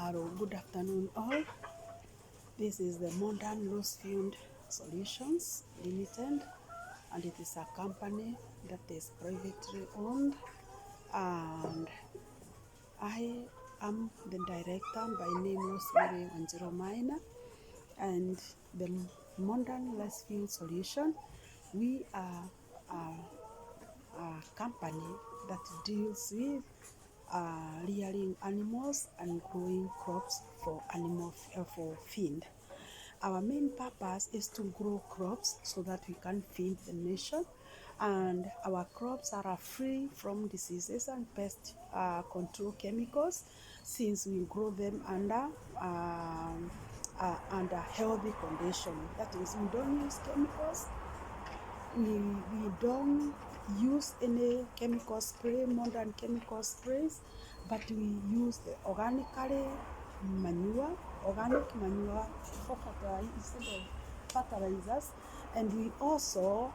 Hello, good afternoon all. This is the Modern Rosefield Solutions Limited, and it is a company that is privately owned, and I am the director by name Rosemary Wanjiro, and the Modern Rosefield Solution. We are a company that deals with rearing animals and growing crops for feed. Our main purpose is to grow crops so that we can feed the nation, and our crops are free from diseases and pest control chemicals, since we grow them under healthy condition. That is, we don't use chemicals. We don't use any chemical spray, modern chemical sprays, but we use the organic manure for instead of fertilizers, and we also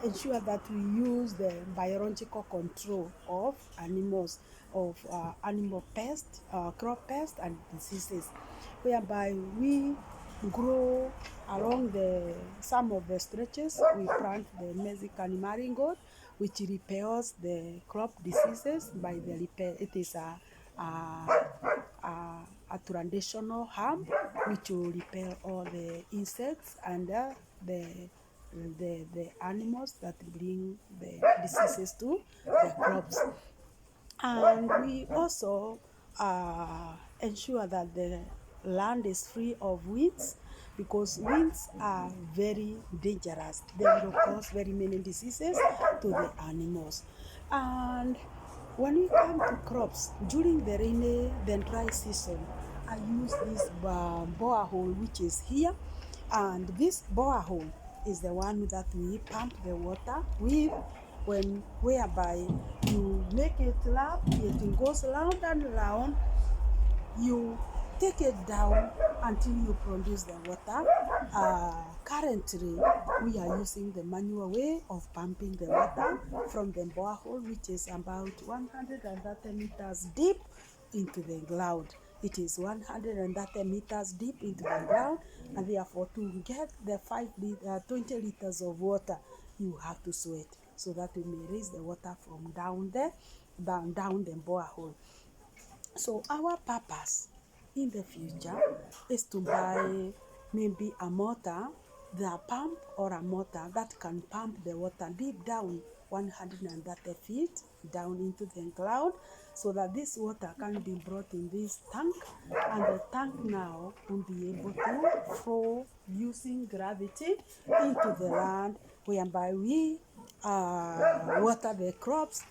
ensure that we use the biological control of animals, of animal pests, crop pests and diseases, whereby we grow along some of the stretches. We plant the Mexican marigold, which repels the crop diseases by the repair. It is a traditional herb which will repel all the insects and the animals that bring the diseases to the crops. And we also ensure that the land is free of weeds, because weeds are very dangerous. They will cause very many diseases to the animals. And when we come to crops, during the dry season, I use this borehole which is here, and this borehole is the one that we pump the water with, whereby you make it lap, it goes round and round, you take it down until you produce the water. Currently, we are using the manual way of pumping the water from the borehole, which is about 130 meters deep into the ground. It is 130 meters deep into the ground, and therefore to get the 20 liters of water, you have to sweat, so that we may raise the water from down the borehole. So our purpose in the future is to buy maybe a motor, the pump or a motor that can pump the water deep down 130 feet down into the ground, so that this water can be brought in this tank, and the tank now will be able to flow using gravity into the land, whereby we water the crops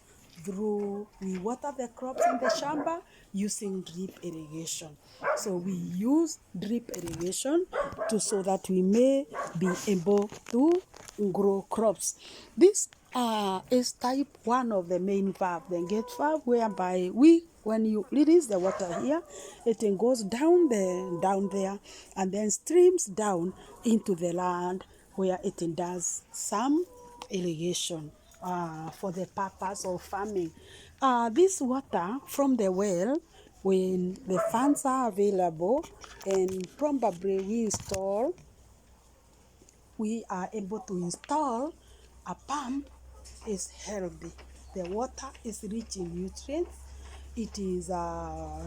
we water the crops in the shamba using drip irrigation. So we use drip irrigation so that we may be able to grow crops. This is type 1 of the main valve, the gate valve, whereby when you release the water here, it goes down there and then streams down into the land, where it does some irrigation for the purpose of farming. This water from the well, when the funds are available, and probably we are able to install a pump, is healthy. The water is rich in nutrients. It is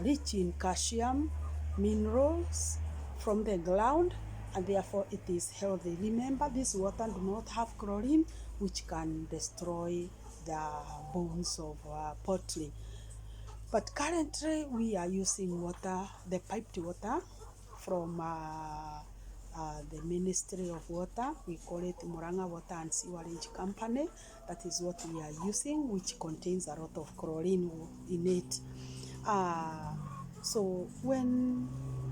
rich in calcium, minerals from the ground, and therefore it is healthy. Remember, this water do not have chlorine, which can destroy the bones of poultry. But currently we are using water, the piped water from the Ministry of Water. We call it Muranga Water and Sewerage Company. That is what we are using, which contains a lot of chlorine in it. So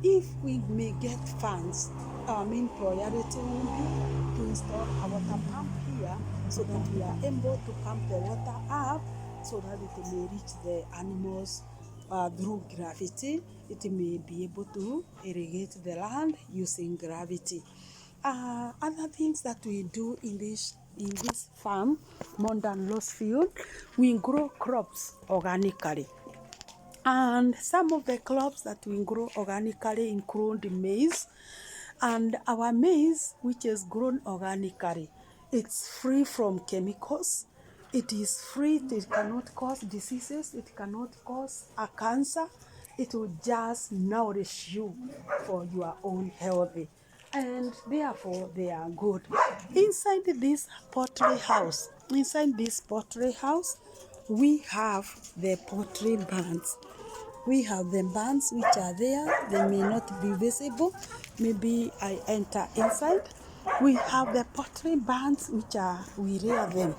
if we may get funds, our main priority will be to install a water pump here, so that we are able to pump the water up, so that it may reach the animals through gravity. It may be able to irrigate the land using gravity. Other things that we do in this farm, Modern Rosefield, we grow crops organically. And some of the crops that we grow organically include maize. And our maize, which is grown organically, it's free from chemicals. It is free, it cannot cause diseases, it cannot cause a cancer. It will just nourish you for your own health. And therefore they are good. Inside this poultry house, we have the poultry barns. We have the barns which are there. They may not be visible. Maybe I enter inside. We have the poultry barns which we rear them.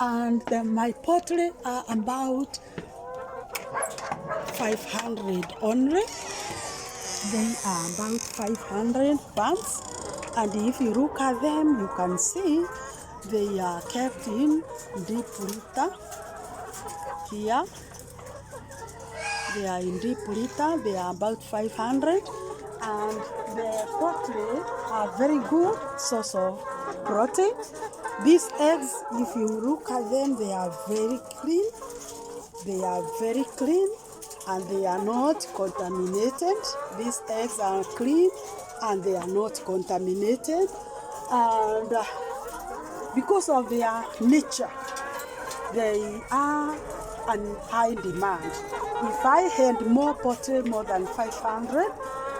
And my poultry are about 500 only. They are about 500 barns. And if you look at them, you can see they are kept in deep litter here. They are in deep litter. They are about 500, and the poultry are very good source of protein. These eggs, if you look at them, they are very clean. They are very clean, and they are not contaminated. These eggs are clean, and they are not contaminated. And because of their nature, they are in high demand. If I had more poultry, more than 500,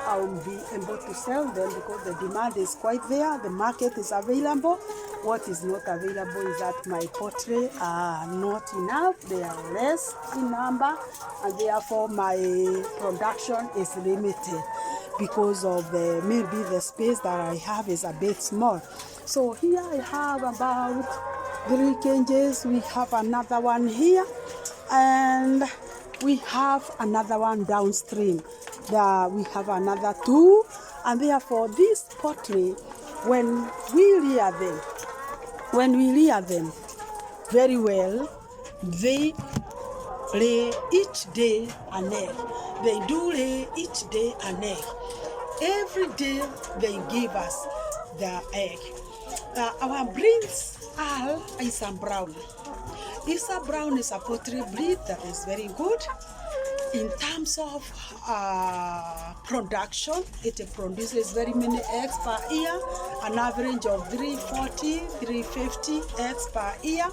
I will be able to sell them because the demand is quite there. The market is available. What is not available is that my poultry are not enough. They are less in number, and therefore my production is limited because of maybe the space that I have is a bit small. So here I have about 3 cages. We have another one here, and we have another one downstream. We have another 2, and therefore this poultry, when we rear them very well, they lay each day an egg. They do lay each day an egg. Every day they give us the egg. Our breeds are Isa Brown. Isa Brown is a poultry breed that is very good. In terms of production, it produces very many eggs per year, an average of 340, 350 eggs per year,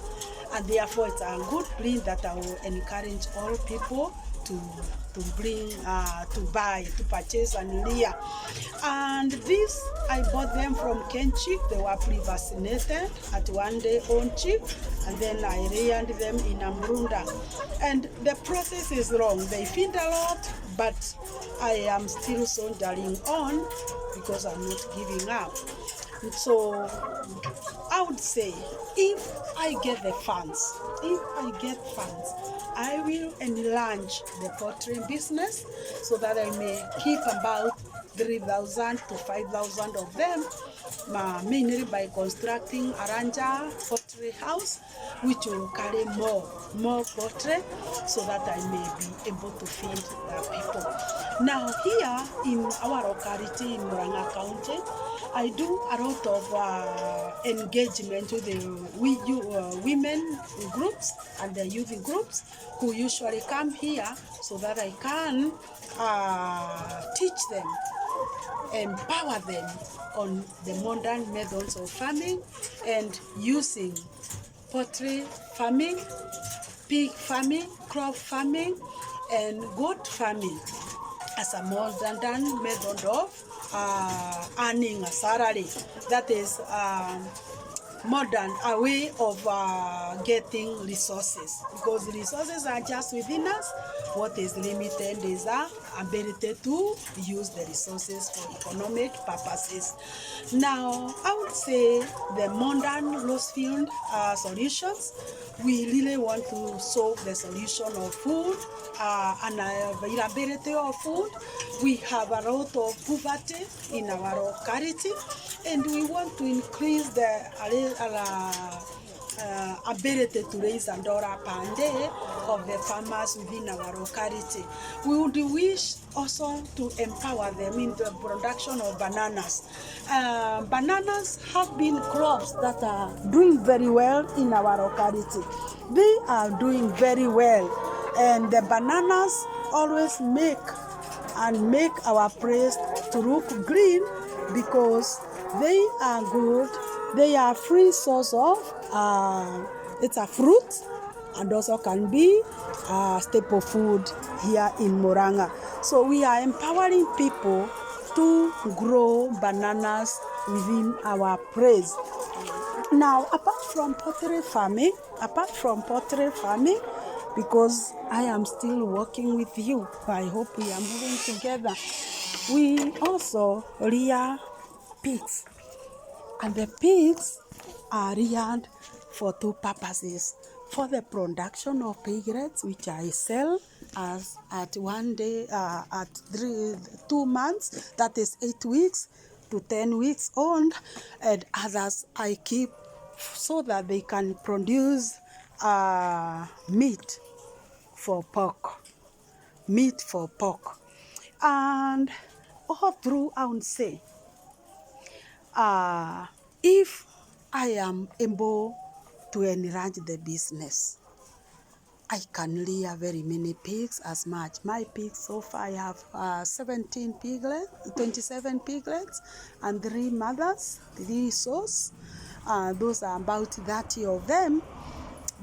and therefore it's a good breed that I will encourage all people to bring, to buy, to purchase and rear. And this, I bought them from Kenchik. They were pre-vaccinated at 1 day on chick, and then I reared them in Amrunda. And the process is long. They feed a lot, but I am still soldiering on because I'm not giving up. So I would say, if I get funds, I will enlarge the poultry business so that I may keep about 3,000 to 5,000 of them, mainly by constructing a rancher poultry house, which will carry more poultry so that I may be able to feed the people. Now here in our locality in Murang'a County, I do a lot of engagement with the women groups and the youth groups who usually come here so that I can teach them, empower them on the modern methods of farming and using poultry farming, pig farming, crop farming, and goat farming as a modern method of earning a salary. That is modern, a way of getting resources, because resources are just within us. What is limited is our ability to use the resources for economic purposes. Now, I would say the modern Rosefield solutions, we really want to solve the solution of food and availability of food. We have a lot of poverty in our locality, and we want to increase the ability to raise $1 per day of the farmers within our locality. We would wish also to empower them in the production of bananas. Bananas have been crops that are doing very well in our locality. They are doing very well, and the bananas always make our praise to look green, because they are good. They are free source of it's a fruit, and also can be a staple food here in Murang'a. So we are empowering people to grow bananas within our praise. Now, apart from pottery farming, because I am still working with you, I hope we are moving together. We also rear pigs, and the pigs are reared for two purposes: for the production of piglets, which I sell as at 1 day, at 2 months, that is 8 weeks to 10 weeks old, and others I keep so that they can produce meat for pork. And all through, I would say, if I am able to enlarge the business, I can rear very many pigs as much. My pigs, so far I have 27 piglets, and 3 mothers, 3 sows. Those are about 30 of them.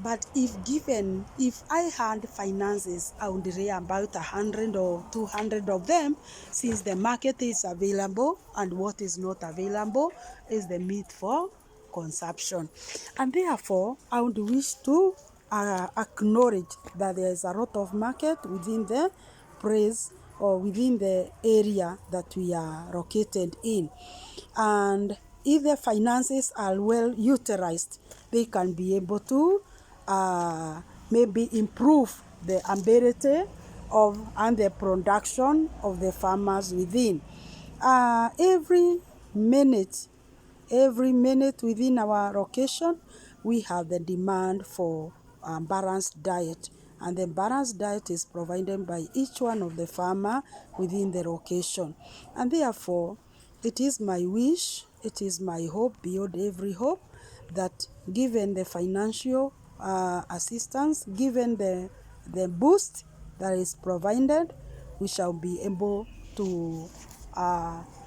But if I had finances, I would rear about 100 or 200 of them, since the market is available, and what is not available is the meat for consumption. And therefore, I would wish to acknowledge that there is a lot of market within the praise, or within the area that we are located in. And if the finances are well utilized, they can be able to maybe improve the ability of and the production of the farmers within. Every minute within our location, we have the demand for balanced diet, and the balanced diet is provided by each one of the farmer within the location. And therefore, it is my wish, it is my hope beyond every hope, that given the financial assistance, given the boost that is provided, we shall be able to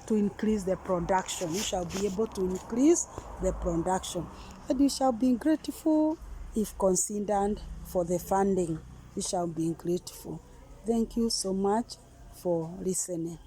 increase the production. We shall be able to increase the production. And we shall be grateful if considered for the funding. We shall be grateful. Thank you so much for listening.